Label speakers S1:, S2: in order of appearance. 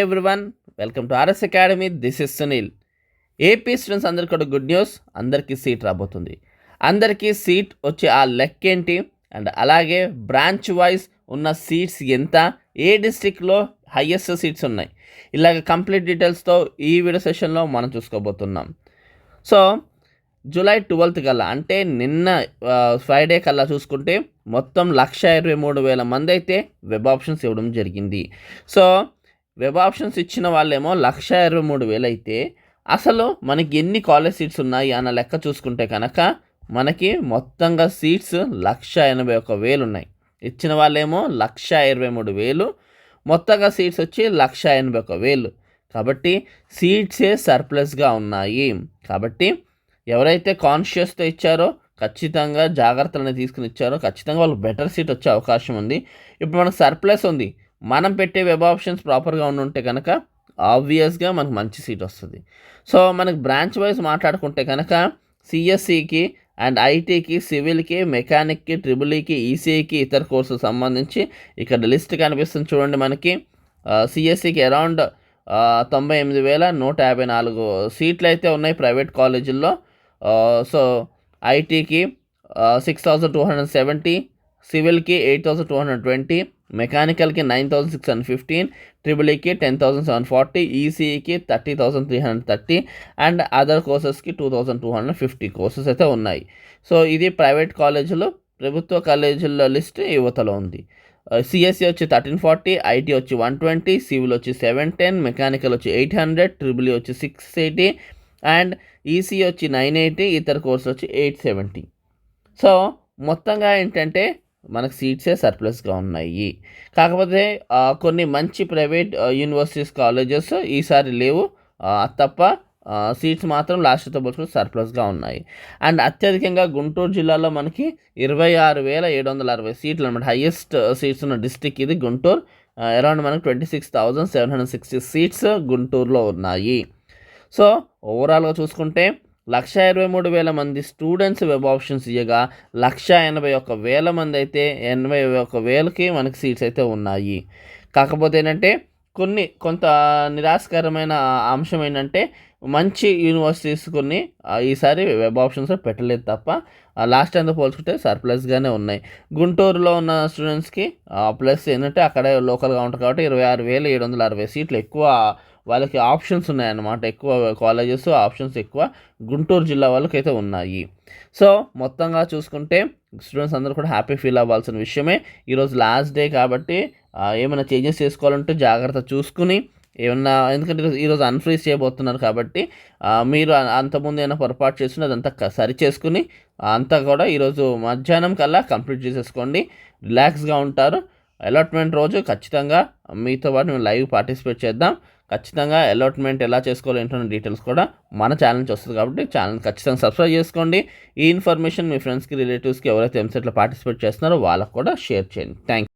S1: Everyone, welcome to RS academy. This is Sunil. AP students అందరికీ కూడా good news. అందరికీ seat రాబోతుంది. అందరికీ సీట్ వచ్చే ఆ లెక్క ఏంటి, అండ్ అలాగే బ్రాంచ్ వైజ్ ఉన్న సీట్స్ ఎంత, ఏ డిస్ట్రిక్ట్లో హయ్యెస్ట్ సీట్స్ ఉన్నాయి, ఇలాగ కంప్లీట్ డీటెయిల్స్తో ఈ వీడియో సెషన్లో మనం చూసుకోబోతున్నాం. సో జూలై 12th కల్లా, అంటే నిన్న ఫ్రైడే కల్లా చూసుకుంటే మొత్తం 123,000 మంది అయితే వెబ్ ఆప్షన్స్ ఇవ్వడం జరిగింది. సో వెబ్ ఆప్షన్స్ ఇచ్చిన వాళ్ళేమో 123,000 అయితే అసలు మనకి ఎన్ని కాలేజ్ సీట్స్ ఉన్నాయి అన్న లెక్క చూసుకుంటే కనుక మనకి మొత్తంగా సీట్స్ 181,000 ఉన్నాయి. ఇచ్చిన వాళ్ళేమో 123,000, మొత్తంగా సీట్స్ వచ్చి 181,000. కాబట్టి సీట్సే సర్ప్లస్గా ఉన్నాయి. కాబట్టి ఎవరైతే కాన్షియస్తో ఇచ్చారో, ఖచ్చితంగా జాగ్రత్తలను తీసుకుని ఇచ్చారో, ఖచ్చితంగా వాళ్ళకి బెటర్ సీట్ వచ్చే అవకాశం ఉంది. ఇప్పుడు మనకు సర్ప్లస్ ఉంది, మనం పెట్టే వెబ్ ఆప్షన్స్ ప్రాపర్గా ఉంటే కనుక ఆబ్వియస్గా మనకు మంచి సీట్ వస్తుంది. సో మనకు బ్రాంచ్ వైజ్ మాట్లాడుకుంటే కనుక సిఎస్సికి అండ్ ఐటీకి, సివిల్కి, మెకానిక్కి, ట్రిబుల్ఈకి, ఈసీఈకి, ఇతర కోర్సులకు సంబంధించి ఇక్కడ లిస్ట్ కనిపిస్తుంది చూడండి. మనకి సిఎస్సికి అరౌండ్ 98,154 సీట్లు అయితే ఉన్నాయి ప్రైవేట్ కాలేజీల్లో. సో ఐటీకి 6,270, సివిల్కి 8,220, మెకానికల్కి 9,615, ట్రిబుల్ఈకి 10,740, ఈసీఈకి 30,330 అండ్ అదర్ కోర్సెస్కి 2,250 కోర్సెస్ అయితే ఉన్నాయి. సో ఇది ప్రైవేట్ కాలేజీలు. ప్రభుత్వ కాలేజీల లిస్ట్ యువతలో ఉంది. సిఎస్సి వచ్చి 1340, ఐటీ వచ్చి 120, సివిల్ వచ్చి 710, మెకానికల్ వచ్చి 800, ట్రిబుల్ఈ వచ్చి 680 అండ్ ఈసీ వచ్చి 980, ఇతర కోర్సు వచ్చి 870. సో మొత్తంగా ఏంటంటే మనకు సీట్సే సర్ప్లస్గా ఉన్నాయి. కాకపోతే కొన్ని మంచి ప్రైవేట్ యూనివర్సిటీస్, కాలేజెస్ ఈసారి లేవు తప్ప సీట్స్ మాత్రం లాస్ట్తో పోల్చుకుంటే సర్ప్లస్గా ఉన్నాయి. అండ్ అత్యధికంగా గుంటూరు జిల్లాలో మనకి 26,760 సీట్లు అనమాట. హయ్యెస్ట్ సీట్స్ ఉన్న డిస్ట్రిక్ట్ ఇది గుంటూరు. అరౌండ్ మనకి 26,760 సీట్స్ గుంటూరులో ఉన్నాయి. సో ఓవరాల్గా చూసుకుంటే 123,000 మంది స్టూడెంట్స్ వెబ్ ఆప్షన్స్ ఇవ్వగా 181,000 మంది అయితే 81,000కి మనకి సీట్స్ అయితే ఉన్నాయి. కాకపోతే ఏంటంటే కొంత నిరాశకరమైన అంశం ఏంటంటే మంచి యూనివర్సిటీస్ కొన్ని ఈసారి వెబ్ ఆప్షన్స్ పెట్టలేదు తప్ప లాస్ట్ టైంతో పోల్చుకుంటే సర్ప్లస్గానే ఉన్నాయి. గుంటూరులో ఉన్న స్టూడెంట్స్కి ప్లస్ ఏంటంటే అక్కడే లోకల్గా ఉంటారు కాబట్టి 26,760 సీట్లు ఎక్కువ వాళ్ళకి ఆప్షన్స్ ఉన్నాయన్నమాట. ఎక్కువ కాలేజెస్ ఆప్షన్స్ ఎక్కువ గుంటూరు జిల్లా వాళ్ళకి అయితే ఉన్నాయి. సో మొత్తంగా చూసుకుంటే స్టూడెంట్స్ అందరూ కూడా హ్యాపీ ఫీల్ అవ్వాల్సిన విషయమే. ఈరోజు లాస్ట్ డే కాబట్టి ఏమైనా చేంజెస్ చేసుకోవాలంటే జాగ్రత్త చూసుకుని ఏమన్నా, ఎందుకంటే ఈరోజు అన్ఫ్రీజ్ చేయబోతున్నారు కాబట్టి మీరు అంతకుముందు ఏమైనా పొరపాటు చేస్తున్న అదంతా సరి చేసుకుని అంతా కూడా ఈరోజు మధ్యాహ్నం కల్లా కంప్లీట్ చేసేసుకోండి. రిలాక్స్గా ఉంటారు. అలాట్మెంట్ రోజు ఖచ్చితంగా మీతో పాటు మేము లైవ్ పార్టిసిపేట్ చేద్దాం. ఖచ్చితంగా అలాట్మెంట్ ఎలా చేసుకోవాలో ఏంటో డీటెయిల్స్ కూడా మన ఛానల్ నుంచి వస్తుంది కాబట్టి ఛానల్ ఖచ్చితంగా సబ్స్క్రైబ్ చేసుకోండి. ఈ ఇన్ఫర్మేషన్ మీ ఫ్రెండ్స్కి, రిలేటివ్స్కి ఎవరైతే ఎంసెట్లో పార్టిసిపేట్ చేస్తున్నారో వాళ్ళకు కూడా షేర్ చేయండి. Thank you.